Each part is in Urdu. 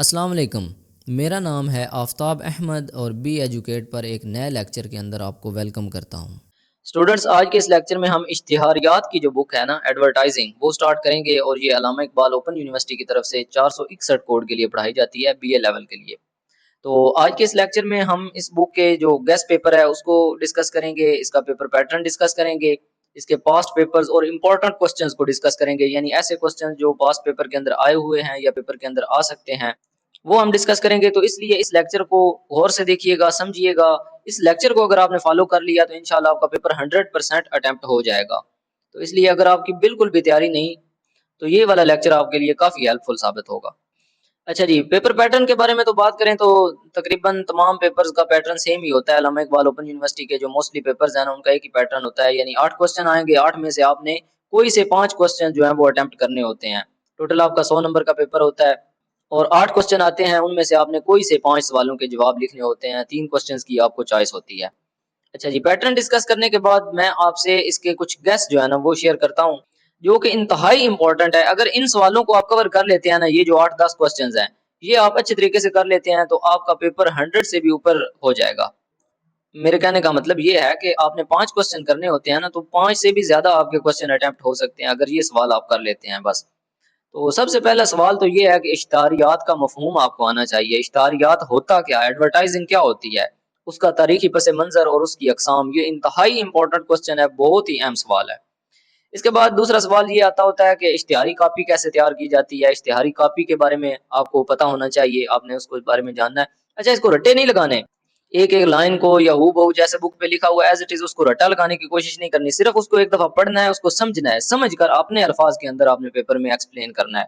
السلام علیکم، میرا نام ہے آفتاب احمد اور بی ایجوکیٹ پر ایک نئے لیکچر کے اندر آپ کو ویلکم کرتا ہوں۔ اسٹوڈنٹس، آج کے اس لیکچر میں ہم اشتہاریات کی جو بک ہے نا ایڈورٹائزنگ، وہ سٹارٹ کریں گے، اور یہ علامہ اقبال اوپن یونیورسٹی کی طرف سے 461 کوڈ کے لیے پڑھائی جاتی ہے، بی اے لیول کے لیے۔ تو آج کے اس لیکچر میں ہم اس بک کے جو گیسٹ پیپر ہے اس کو ڈسکس کریں گے، اس کا پیپر پیٹرن ڈسکس کریں گے، اس کے پاسٹ پیپرز اور امپورٹنٹ کوسچنز کو ڈسکس کریں گے، یعنی ایسے کوسچنز جو پاسٹ پیپر کے اندر آئے ہوئے ہیں یا پیپر کے اندر آ سکتے ہیں، وہ ہم ڈسکس کریں گے۔ تو اس لیے اس لیکچر کو غور سے دیکھیے گا، سمجھیے گا۔ اس لیکچر کو اگر آپ نے فالو کر لیا تو انشاءاللہ آپ کا پیپر 100% اٹمپٹ ہو جائے گا۔ تو اس لیے اگر آپ کی بالکل بھی تیاری نہیں تو یہ والا لیکچر آپ کے لیے کافی ہیلپ فل ثابت ہوگا۔ اچھا جی، پیپر پیٹرن کے بارے میں تو بات کریں تو تقریباً تمام پیپرز کا پیٹرن سیم ہی ہوتا ہے۔ علامہ اقبال اوپن یونیورسٹی کے جو موسٹلی پیپرز ہیں نا، ان کا ایک ہی پیٹرن ہوتا ہے، یعنی 8 کوسچن آئیں گے، 8 میں سے آپ نے کوئی سے 5 کوسچن جو ہیں وہ اٹمپٹ کرنے ہوتے ہیں۔ ٹوٹل آپ کا 100 نمبر کا پیپر ہوتا ہے اور 8 کوسچن آتے ہیں، ان میں سے آپ نے کوئی سے 5 سوالوں کے جواب لکھنے ہوتے ہیں، 3 کوسچنز کی آپ کو چوائس ہوتی ہے۔ اچھا جی، پیٹرن ڈسکس کرنے کے بعد میں آپ سے اس کے کچھ گیس جو ہے نا وہ شیئر کرتا ہوں، جو کہ انتہائی امپورٹنٹ ہے۔ اگر ان سوالوں کو آپ کور کر لیتے ہیں نا، یہ جو 8-10 کوسچنز ہیں، یہ آپ اچھے طریقے سے کر لیتے ہیں تو آپ کا پیپر 100 سے بھی اوپر ہو جائے گا۔ میرے کہنے کا مطلب یہ ہے کہ آپ نے 5 کوسچن کرنے ہوتے ہیں نا، تو 5 سے بھی زیادہ آپ کے کوسچن اٹمپٹ ہو سکتے ہیں اگر یہ سوال آپ کر لیتے ہیں بس۔ تو سب سے پہلا سوال تو یہ ہے کہ اشتہاریات کا مفہوم آپ کو آنا چاہیے۔ اشتہاریات ہوتا کیا ہے، ایڈورٹائزنگ کیا ہوتی ہے، اس کا تاریخی پس منظر اور اس کی اقسام، یہ انتہائی امپورٹنٹ کوسچن ہے، بہت ہی اہم سوال ہے۔ اس کے بعد دوسرا سوال یہ آتا ہوتا ہے کہ اشتہاری کاپی کیسے تیار کی جاتی ہے۔ اشتہاری کاپی کے بارے میں آپ کو پتا ہونا چاہیے، آپ نے اس کو بارے میں جاننا ہے۔ اچھا، اس کو رٹے نہیں لگانے، ایک ایک لائن کو یا ہو بہو جیسے بک پہ لکھا ہوا ایز اٹ از اس کو رٹا لگانے کی کوشش نہیں کرنی، صرف اس کو ایک دفعہ پڑھنا ہے، اس کو سمجھنا ہے، سمجھ کر اپنے الفاظ کے اندر آپ نے پیپر میں ایکسپلین کرنا ہے۔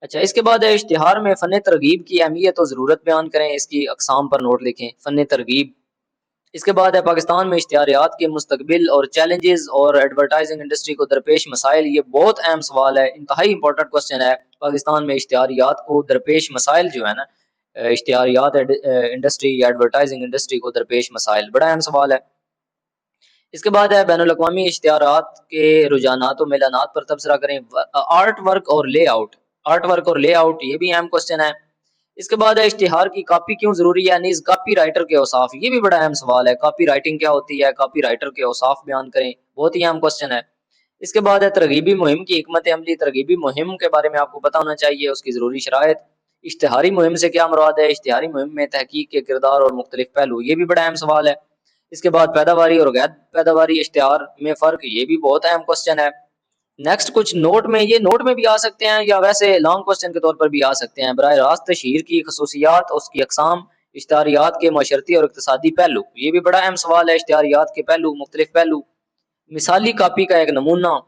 اچھا، اس کے بعد ہے اشتہار میں فن ترغیب کی اہمیت و ضرورت بیان کریں، اس کی اقسام پر نوٹ لکھیں، فن ترغیب۔ اس کے بعد ہے پاکستان میں اشتہاریات کے مستقبل اور چیلنجز اور ایڈورٹائزنگ انڈسٹری کو درپیش مسائل، یہ بہت اہم سوال ہے، انتہائی امپورٹنٹ کوسچن ہے۔ پاکستان میں اشتہاریات کو درپیش مسائل جو ہے نا، اشتہاریات انڈسٹری یا ایڈورٹائزنگ انڈسٹری کو درپیش مسائل، بڑا اہم سوال ہے۔ اس کے بعد ہے بین الاقوامی اشتہارات کے رجحانات و میلانات پر تبصرہ کریں، آرٹ ورک اور لے آؤٹ، آرٹ ورک اور لے آؤٹ، یہ بھی اہم کوسچن ہے۔ اس کے بعد ہے اشتہار کی کاپی کیوں ضروری ہے، نیز کاپی رائٹر کے اوصاف، یہ بھی بڑا اہم سوال ہے، کاپی رائٹنگ کیا ہوتی ہے، کاپی رائٹر کے اوصاف بیان کریں، بہت ہی اہم کوسچن ہے۔ اس کے بعد ہے ترغیبی مہم کی حکمت عملی، ترغیبی مہم کے بارے میں آپ کو پتہ ہونا چاہیے، اس کی ضروری شرائط۔ اشتہاری مہم سے کیا مراد ہے، اشتہاری مہم میں تحقیق کے کردار اور مختلف پہلو، یہ بھی بڑا اہم سوال ہے۔ اس کے بعد پیداواری اور غیر پیداواری اشتہار میں فرق، یہ بھی بہت اہم کوسچن ہے۔ نیکسٹ کچھ نوٹ میں، یہ نوٹ میں بھی آ سکتے ہیں یا ویسے لانگ کوسچن کے طور پر بھی آ سکتے ہیں۔ براہ راست تشہیر کی خصوصیات، اس کی اقسام، اشتہاریات کے معاشرتی اور اقتصادی پہلو، یہ بھی بڑا اہم سوال ہے، اشتہاریات کے پہلو، مختلف پہلو۔ مثالی کاپی کا ایک نمونہ،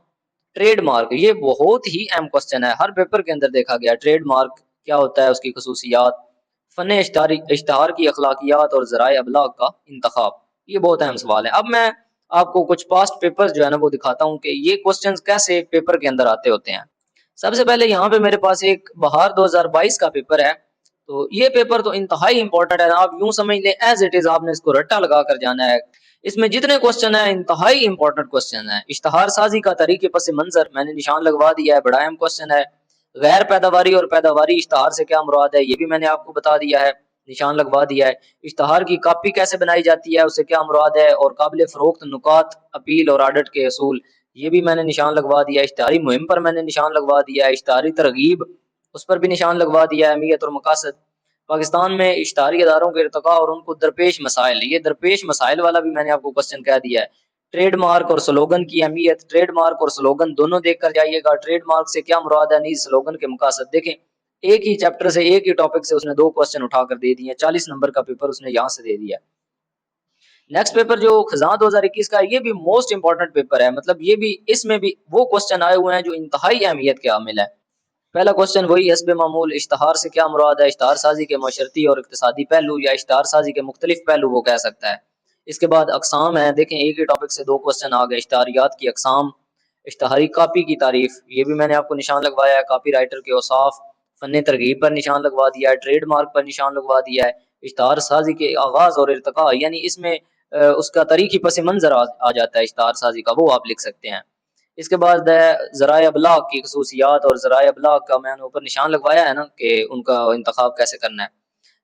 ٹریڈ مارک، یہ بہت ہی اہم کوسچن ہے، ہر پیپر کے اندر دیکھا گیا، ٹریڈ مارک کیا ہوتا ہے، اس کی خصوصیات۔ فن اشتہار کی اخلاقیات اور ذرائع ابلاغ کا انتخاب، یہ بہت اہم سوال ہے۔ اب میں آپ کو کچھ پاسٹ پیپر جو ہے نا وہ دکھاتا ہوں کہ یہ کوسچنز کیسے پیپر کے اندر آتے ہوتے ہیں۔ سب سے پہلے یہاں پہ میرے پاس ایک بہار 2022 کا پیپر ہے، تو یہ پیپر تو انتہائی امپورٹنٹ ہے، آپ یوں سمجھ لیں ایز اٹ از آپ نے اس کو رٹا لگا کر جانا ہے۔ اس میں جتنے کوسچن ہیں انتہائی امپورٹنٹ کوسچن ہیں۔ اشتہار سازی کا طریقے پس منظر، میں نے نشان لگوا دیا ہے، بڑا اہم کوسچن ہے۔ غیر پیداواری اور پیداواری اشتہار سے کیا مراد ہے، یہ بھی میں نے آپ کو بتا دیا ہے، نشان لگوا دیا ہے۔ اشتہار کی کاپی کیسے بنائی جاتی ہے، اس سے کیا مراد ہے، اور قابل فروخت نکات، اپیل اور آڈٹ کے اصول، یہ بھی میں نے نشان لگوا دیا ہے۔ اشتہاری مہم پر میں نے نشان لگوا دیا ہے۔ اشتہاری ترغیب، اس پر بھی نشان لگوا دیا ہے، اہمیت اور مقاصد۔ پاکستان میں اشتہاری اداروں کے ارتقاء اور ان کو درپیش مسائل، یہ درپیش مسائل والا بھی میں نے آپ کو کوسچن کہہ دیا ہے۔ ٹریڈ مارک اور سلوگن کی اہمیت، ٹریڈ مارک اور سلوگن دونوں دیکھ کر جائیے گا۔ ٹریڈ مارک سے کیا مراد ہے، نیز سلوگن کے مقاصد۔ دیکھیں ایک ہی چیپٹر سے، ایک ہی ٹاپک سے اس نے 2 کوسچن اٹھا کر دے دیے، 40 نمبر کا پیپر اس نے یہاں سے دے دیا۔ نیکسٹ پیپر جو خزاں 2021 کا ہے، یہ بھی موسٹ امپورٹنٹ پیپر ہے، مطلب یہ بھی، اس میں بھی وہ کوسچن آئے ہوئے ہیں جو انتہائی اہمیت کے حامل ہے۔ پہلا کوسچن وہی حسب معمول، اشتہار سے کیا مراد ہے، اشتہار سازی کے معاشرتی اور اقتصادی پہلو، یا اشتہار سازی کے مختلف پہلو وہ کہہ سکتا ہے۔ اس کے بعد اقسام ہیں، دیکھیں ایک ہی ٹاپک سے 2 کوسچن آ گئے۔ اشتہاریات کی اقسام، اشتہاری کاپی کی تعریف، یہ بھی میں نے آپ کو نشان لگوایا ہے۔ کاپی رائٹر کے اوصاف، فن ترغیب پر نشان لگوا دیا ہے۔ ٹریڈ مارک پر نشان لگوا دیا ہے۔ اشتہار سازی کے آغاز اور ارتقاء، یعنی اس میں اس کا تاریخی پس منظر آ جاتا ہے اشتہار سازی کا، وہ آپ لکھ سکتے ہیں۔ اس کے بعد ہے ذرائع ابلاغ کی خصوصیات، اور ذرائع ابلاغ کا میں نے اوپر نشان لگوایا ہے نا کہ ان کا انتخاب کیسے کرنا ہے۔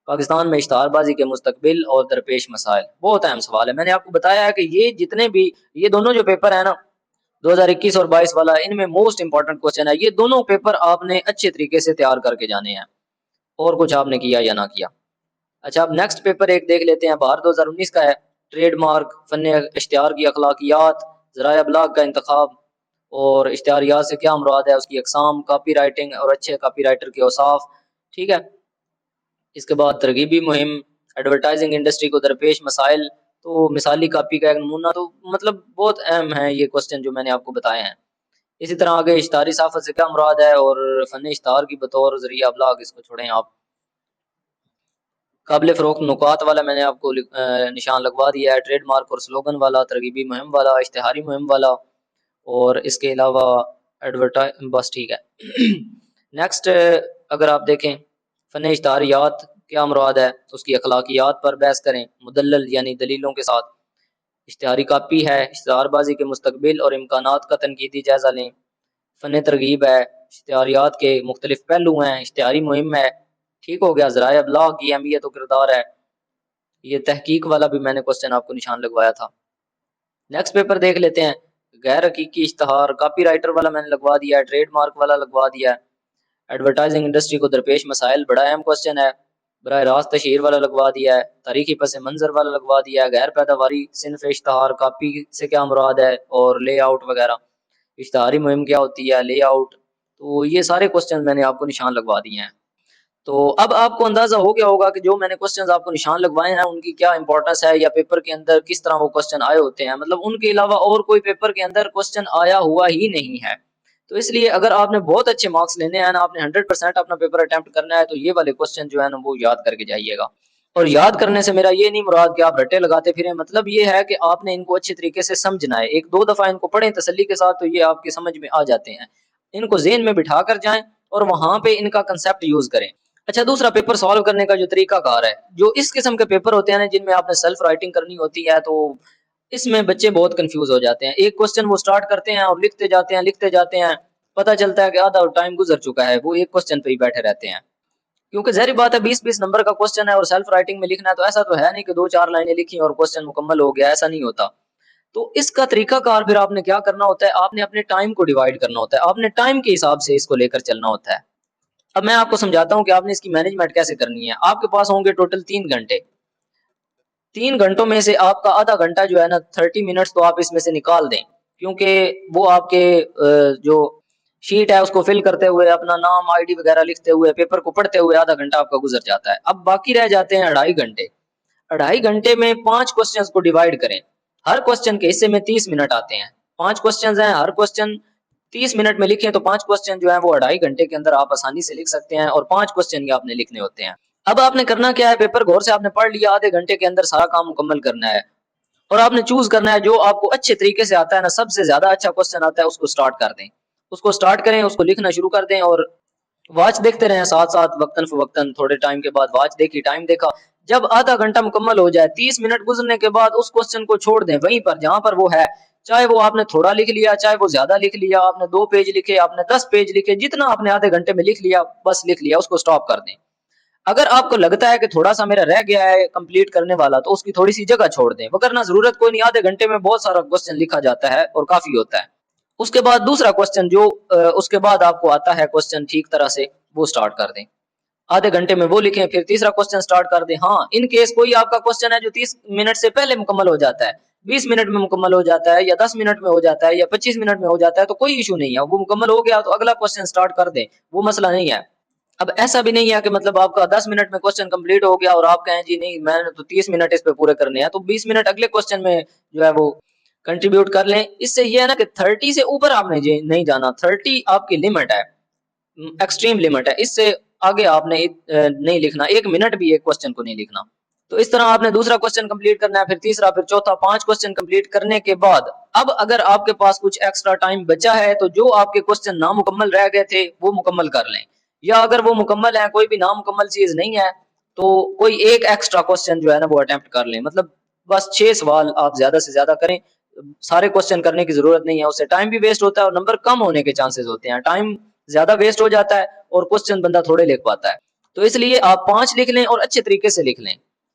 پاکستان میں اشتہار بازی کے مستقبل اور درپیش مسائل، بہت اہم سوال ہے۔ میں نے آپ کو بتایا ہے کہ یہ جتنے بھی یہ دونوں جو پیپر ہیں نا 2021 اور 22 والا، ان میں موسٹ امپورٹنٹ کوشچن ہے۔ یہ دونوں پیپر آپ نے اچھے طریقے سے تیار کر کے جانے ہیں، اور کچھ آپ نے کیا یا نہ کیا۔ اچھا، اب نیکسٹ پیپر ایک دیکھ لیتے ہیں، باہر 2019 کا ہے، ٹریڈ مارک، فن اشتہار کی اخلاقیات، ذرائع ابلاغ کا انتخاب، اور اشتہاریات سے کیا مراد ہے، اس کی اقسام، کاپی رائٹنگ اور اچھے کاپی رائٹر کے اوصاف، ٹھیک ہے۔ اس کے بعد ترغیبی مہم، ایڈورٹائزنگ انڈسٹری کو درپیش مسائل، تو مثالی کاپی کا ایک نمونہ، تو مطلب بہت اہم ہے یہ کوسچن جو میں نے آپ کو بتائے ہیں۔ اسی طرح آگے اشتہاری صحافت سے کیا مراد ہے، اور فن اشتہار کی بطور ذریعہ ابلاغ، اس کو چھوڑیں آپ۔ قابل فروخت نکات والا میں نے آپ کو نشان لگوا دیا ہے، ٹریڈ مارک اور سلوگن والا، ترغیبی مہم والا، اشتہاری مہم والا، اور اس کے علاوہ بس ٹھیک ہے۔ نیکسٹ اگر آپ دیکھیں، فن اشتہاریات کیا مراد ہے، اس کی اخلاقیات پر بحث کریں، مدلل یعنی دلیلوں کے ساتھ۔ اشتہاری کاپی ہے، اشتہار بازی کے مستقبل اور امکانات کا تنقیدی جائزہ لیں۔ فن ترغیب ہے، اشتہاریات کے مختلف پہلو ہیں۔ اشتہاری مہم ہے، ٹھیک ہو گیا۔ ذرائع ابلاغ کی اہمیت و کردار ہے، یہ تحقیق والا بھی میں نے کوسچن آپ کو نشان لگوایا تھا۔ نیکسٹ پیپر دیکھ لیتے ہیں، غیر حقیقی اشتہار، کاپی رائٹر والا میں نے لگوا دیا ہے، ٹریڈ مارک والا لگوا دیا ہے۔ ایڈورٹائزنگ انڈسٹری کو درپیش مسائل، بڑا اہم کوسچن ہے، براہ راست تشہیر والا لگوا دیا ہے، تاریخی پس منظر والا لگوا دیا ہے، غیر پیداواری صنف اشتہار، کاپی سے کیا مراد ہے، اور لے آؤٹ وغیرہ، اشتہاری مہم کیا ہوتی ہے، لے آؤٹ، تو یہ سارے کوسچن میں نے آپ کو نشان لگوا دیے ہیں۔ تو اب آپ کو اندازہ ہو گیا ہوگا کہ جو میں نے کوسچنز آپ کو نشان لگوائے ہیں ان کی کیا امپورٹنس ہے، یا پیپر کے اندر کس طرح وہ کوسچن آئے ہوتے ہیں، مطلب ان کے علاوہ اور کوئی پیپر کے اندر کوسچن آیا ہوا ہی نہیں ہے۔ تو اس لیے اگر آپ نے بہت اچھے مارکس لینے ہیں نا، آپ نے 100% اپنا پیپر اٹیمپٹ کرنا ہے، تو یہ والے کوسچن جو ہے نا وہ یاد کر کے جائیے گا۔ اور یاد کرنے سے میرا یہ نہیں مراد کہ آپ رٹے لگاتے پھریں، مطلب یہ ہے کہ آپ نے ان کو اچھے طریقے سے سمجھنا ہے، ایک دو دفعہ ان کو پڑھیں تسلی کے ساتھ، تو یہ آپ کی سمجھ میں آ جاتے ہیں۔ ان کو ذہن میں بٹھا کر جائیں اور وہاں پہ ان کا کنسیپٹ یوز کریں۔ اچھا، دوسرا پیپر سالو کرنے کا جو طریقہ کار ہے، جو اس قسم کے پیپر ہوتے ہیں نا جن میں آپ نے سیلف رائٹنگ کرنی ہوتی ہے، تو اس میں بچے بہت کنفیوز ہو جاتے ہیں۔ ایک کوسچن وہ سٹارٹ کرتے ہیں اور لکھتے جاتے ہیں، پتہ چلتا ہے کہ آدھا ٹائم گزر چکا ہے، وہ ایک کوسچن پہ ہی بیٹھے رہتے ہیں۔ کیونکہ ظاہر بات ہے 20 نمبر کا کوسچن ہے اور سیلف رائٹنگ میں لکھنا ہے، تو ایسا تو ہے نہیں کہ 2-4 لائنیں لکھی اور کوسچن مکمل ہو گیا، ایسا نہیں ہوتا۔ تو اس کا طریقہ کار پھر آپ نے کیا کرنا ہوتا ہے، آپ نے اپنے ٹائم کو ڈیوائیڈ کرنا ہوتا ہے، آپ نے ٹائم کے حساب سے اس کو لے کر چلنا ہوتا ہے۔ اب میں آپ کو سمجھاتا ہوں کہ آپ نے اس کی مینجمنٹ کیسے کرنی ہے۔ آپ کے پاس ہوں گے ٹوٹل 3 گھنٹے، 3 گھنٹوں میں سے آپ کا آدھا گھنٹہ جو ہے نا 30 منٹس تو آپ اس میں سے نکال دیں، کیونکہ وہ آپ کے جو شیٹ ہے اس کو فل کرتے ہوئے، اپنا نام آئی ڈی وغیرہ لکھتے ہوئے، پیپر کو پڑھتے ہوئے آدھا گھنٹہ آپ کا گزر جاتا ہے۔ اب باقی رہ جاتے ہیں 2.5 گھنٹے۔ 2.5 گھنٹے میں 5 کوسچنز کو ڈیوائیڈ کریں، ہر کوسچن کے حصے میں 30 منٹ آتے ہیں، 5 کوسچنز ہیں، ہر کوسچن 30 منٹ میں لکھیں، تو 5 کوسچن جو ہیں وہ 2.5 گھنٹے کے اندر آپ آسانی سے لکھ سکتے ہیں، اور 5 کوسچن ہی آپ نے لکھنے ہوتے ہیں۔ اب آپ نے کرنا کیا ہے، پیپر غور سے آپ نے پڑھ لیا، آدھے گھنٹے کے اندر سارا کام مکمل کرنا ہے، اور آپ نے چوز کرنا ہے جو آپ کو اچھے طریقے سے آتا ہے نا، سب سے زیادہ اچھا کوسچن آتا ہے اس کو سٹارٹ کر دیں، اس کو سٹارٹ کریں، اس کو لکھنا شروع کر دیں، اور واچ دیکھتے رہیں ساتھ ساتھ، وقتاً فوقتاً تھوڑے ٹائم کے بعد واچ دیکھی، ٹائم دیکھا، جب آدھا گھنٹہ مکمل ہو جائے، 30 منٹ گزرنے کے بعد اس کوسچن کو چھوڑ دیں وہیں پر جہاں پر وہ ہے، چاہے وہ آپ نے تھوڑا لکھ لیا، چاہے وہ زیادہ لکھ لیا، آپ نے 2 پیج لکھے، آپ نے 10 پیج لکھے، جتنا آپ نے آدھے گھنٹے میں لکھ لیا بس لکھ لیا، اس کو سٹاپ کر دیں۔ اگر آپ کو لگتا ہے کہ تھوڑا سا میرا رہ گیا ہے کمپلیٹ کرنے والا، تو اس کی تھوڑی سی جگہ چھوڑ دیں، وگرنہ ضرورت کوئی نہیں، آدھے گھنٹے میں بہت سارا کوسچن لکھا جاتا ہے اور کافی ہوتا ہے۔ اس کے بعد دوسرا کوسچن جو اس کے بعد آپ کو آتا ہے کوسچن ٹھیک طرح سے، وہ سٹارٹ کر دیں، آدھے گھنٹے میں وہ لکھیں، پھر تیسرا کوسچن سٹارٹ کر دیں۔ ہاں، ان کیس کوئی آپ کا کوسچن ہے جو 30 منٹ سے پہلے مکمل ہو جاتا ہے، 20 منٹ میں مکمل ہو جاتا ہے، یا 10 منٹ میں ہو جاتا ہے، یا 25 منٹ میں ہو جاتا ہے، تو کوئی ایشو نہیں ہے، وہ مکمل ہو گیا تو اگلا کوسچن سٹارٹ کر دیں، وہ مسئلہ نہیں ہے۔ اب ایسا بھی نہیں ہے کہ مطلب آپ کا 10 منٹ میں کوسچن کمپلیٹ ہو گیا اور آپ کہیں جی نہیں میں نے تو 30 منٹ اس پہ پورے کرنے ہیں، تو 20 منٹ اگلے کوسچن میں جو ہے وہ کنٹریبیوٹ کر لیں۔ اس سے یہ ہے نا کہ 30 سے اوپر آپ نے نہیں جانا، 30 آپ کی لمٹ ہے، ایکسٹریم لمٹ ہے، اس سے آگے آپ نے نہیں لکھنا، 1 منٹ بھی ایک کوسچن کو نہیں لکھنا۔ تو اس طرح آپ نے دوسرا کوسچن کمپلیٹ کرنا ہے، پھر تیسرا، پھر چوتھا، 5 کوسچن کمپلیٹ کرنے کے بعد اب اگر آپ کے پاس کچھ ایکسٹرا ٹائم بچا ہے تو جو آپ کے کوسچن نامکمل رہ گئے تھے وہ مکمل کر لیں، یا اگر وہ مکمل ہے کوئی بھی نامکمل چیز نہیں ہے تو کوئی ایک ایکسٹرا کوسچن جو ہے نا وہ اٹیمپٹ کر لیں، مطلب بس 6 سوال آپ زیادہ سے زیادہ کریں، سارے کوشچن کرنے کی ضرورت نہیں ہے, اس سے ٹائم بھی ویسٹ ہوتا ہے اور نمبر کم ہونے کے چانسز ہوتے ہیں. ٹائم زیادہ ویسٹ ہو جاتا ہے اور کوشچن بندہ تھوڑے لکھ پاتا ہے. تو اس لیے آپ 5 لکھ لیں اور اچھے طریقے سے لکھ لیں.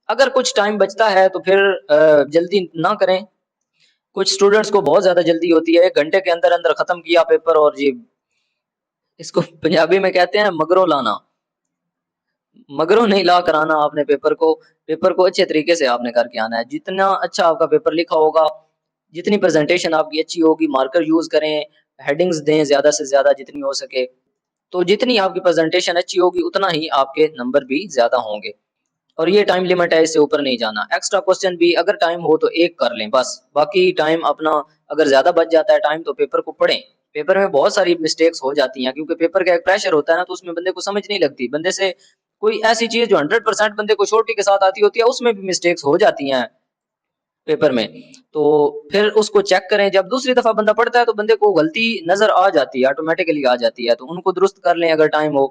اگر کچھ ٹائم بچتا ہے تو پھر جلدی نہ کریں. کچھ اسٹوڈنٹس کو بہت زیادہ جلدی ہوتی ہے, 1 گھنٹے کے اندر اندر ختم کیا پیپر, اور جی اس کو پنجابی میں کہتے ہیں مگرو لانا. مگروں نہیں لا کر آنا آپ نے پیپر کو اچھے طریقے سے آپ نے کر کے آنا ہے. جتنا اچھا آپ کا پیپر لکھا ہوگا, جتنی پریزنٹیشن آپ کی اچھی ہوگی, مارکر یوز کریں, ہیڈنگز دیں زیادہ سے زیادہ جتنی ہو سکے, تو جتنی آپ کی پریزنٹیشن اچھی ہوگی اتنا ہی آپ کے نمبر بھی زیادہ ہوں گے. اور یہ ٹائم لیمٹ ہے, اس سے اوپر نہیں جانا. ایکسٹرا کوسچن بھی اگر ٹائم ہو تو 1 کر لیں بس, باقی ٹائم اپنا اگر زیادہ بچ جاتا ہے ٹائم تو پیپر کو پڑھیں. پیپر میں بہت ساری مسٹیکس ہو جاتی ہیں کیونکہ پیپر کا ایک پریشر ہوتا ہے نا, تو اس میں بندے کو سمجھ نہیں لگتی. بندے سے کوئی ایسی چیز جو 100% بندے کو شورٹی کے ساتھ آتی ہوتی ہے, اس میں بھی مسٹیکس ہو جاتی ہیں پیپر میں. تو پھر اس کو چیک کریں. جب دوسری دفعہ بندہ پڑھتا ہے تو بندے کو غلطی نظر آ جاتی ہے, آٹومیٹکلی آ جاتی ہے, تو ان کو درست کر لیں اگر ٹائم ہو.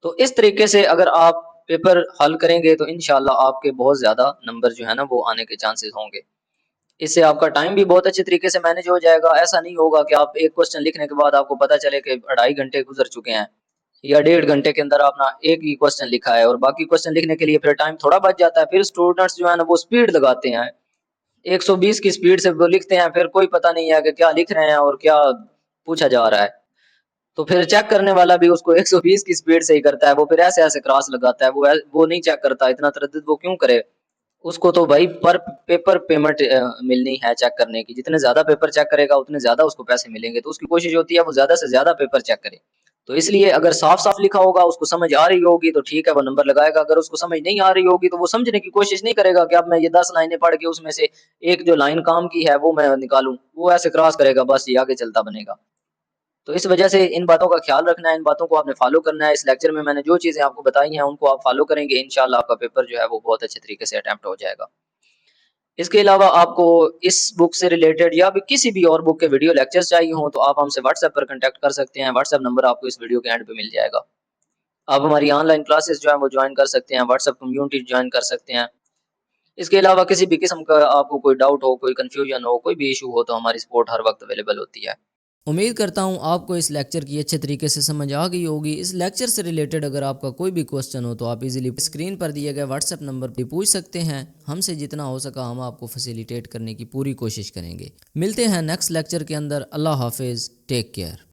تو اس طریقے سے اگر آپ پیپر حل کریں گے تو انشاءاللہ آپ کے بہت زیادہ نمبر جو ہے نا وہ آنے کے چانسز ہوں گے. اس سے آپ کا ٹائم بھی بہت اچھے طریقے سے مینج ہو جائے گا. ایسا نہیں ہوگا کہ آپ ایک کوسچن لکھنے کے بعد آپ کو پتا چلے کہ 2.5 گھنٹے گزر چکے ہیں یا 1.5 گھنٹے کے اندر آپ نے ایک ہی کوسچن لکھا ہے, اور باقی کوسچن لکھنے کے لیے پھر ٹائم تھوڑا بچ جاتا ہے. پھر اسٹوڈنٹس جو ہے نا وہ سپیڈ لگاتے ہیں, 120 کی سپیڈ سے وہ لکھتے ہیں, پھر کوئی پتہ نہیں ہے کہ کیا لکھ رہے ہیں اور کیا پوچھا جا رہا ہے. تو پھر چیک کرنے والا بھی اس کو 120 کی سپیڈ سے ہی کرتا ہے, وہ پھر ایسے ایسے کراس لگاتا ہے, وہ نہیں چیک کرتا. اتنا تردد وہ کیوں کرے؟ اس کو تو بھائی پر پیپر پیمنٹ ملنی ہے چیک کرنے کی. جتنے زیادہ پیپر چیک کرے گا اتنے زیادہ اس کو پیسے ملیں گے, تو اس کی کوشش ہوتی ہے وہ زیادہ سے زیادہ پیپر چیک کرے. تو اس لیے اگر صاف صاف لکھا ہوگا, اس کو سمجھ آ رہی ہوگی تو ٹھیک ہے وہ نمبر لگائے گا. اگر اس کو سمجھ نہیں آ رہی ہوگی تو وہ سمجھنے کی کوشش نہیں کرے گا کہ اب میں یہ 10 لائنیں پڑھ کے اس میں سے ایک جو لائن کام کی ہے وہ میں نکالوں, وہ ایسے کراس کرے گا, بس یہ آگے چلتا بنے گا. تو اس وجہ سے ان باتوں کا خیال رکھنا ہے, ان باتوں کو آپ نے فالو کرنا ہے. اس لیکچر میں نے جو چیزیں آپ کو بتائی ہیں ان کو آپ فالو کریں گے, انشاءاللہ آپ کا پیپر جو ہے وہ بہت اچھے طریقے سے اٹیمپٹ ہو جائے گا. اس کے علاوہ آپ کو اس بک سے ریلیٹڈ یا بھی کسی بھی اور بک کے ویڈیو لیکچرز چاہیے ہوں تو آپ ہم سے واٹس ایپ پر کنٹیکٹ کر سکتے ہیں. واٹس ایپ نمبر آپ کو اس ویڈیو کے اینڈ پہ مل جائے گا. آپ ہماری آن لائن کلاسز جو ہیں وہ جوائن کر سکتے ہیں, واٹس ایپ کمیونٹی جوائن کر سکتے ہیں. اس کے علاوہ کسی بھی قسم کا آپ کو کوئی ڈاؤٹ ہو, کوئی کنفیوژن ہو, کوئی بھی ایشو ہو تو ہماری سپورٹ ہر وقت اویلیبل ہوتی ہے. امید کرتا ہوں آپ کو اس لیکچر کی اچھے طریقے سے سمجھ آ گئی ہوگی. اس لیکچر سے ریلیٹڈ اگر آپ کا کوئی بھی کوسچن ہو تو آپ ایزیلی اسکرین پر دیے گئے واٹس ایپ نمبر پہ پوچھ سکتے ہیں. ہم سے جتنا ہو سکا ہم آپ کو فیسیلیٹیٹ کرنے کی پوری کوشش کریں گے. ملتے ہیں نیکسٹ لیکچر کے اندر. اللہ حافظ, ٹیک کیئر.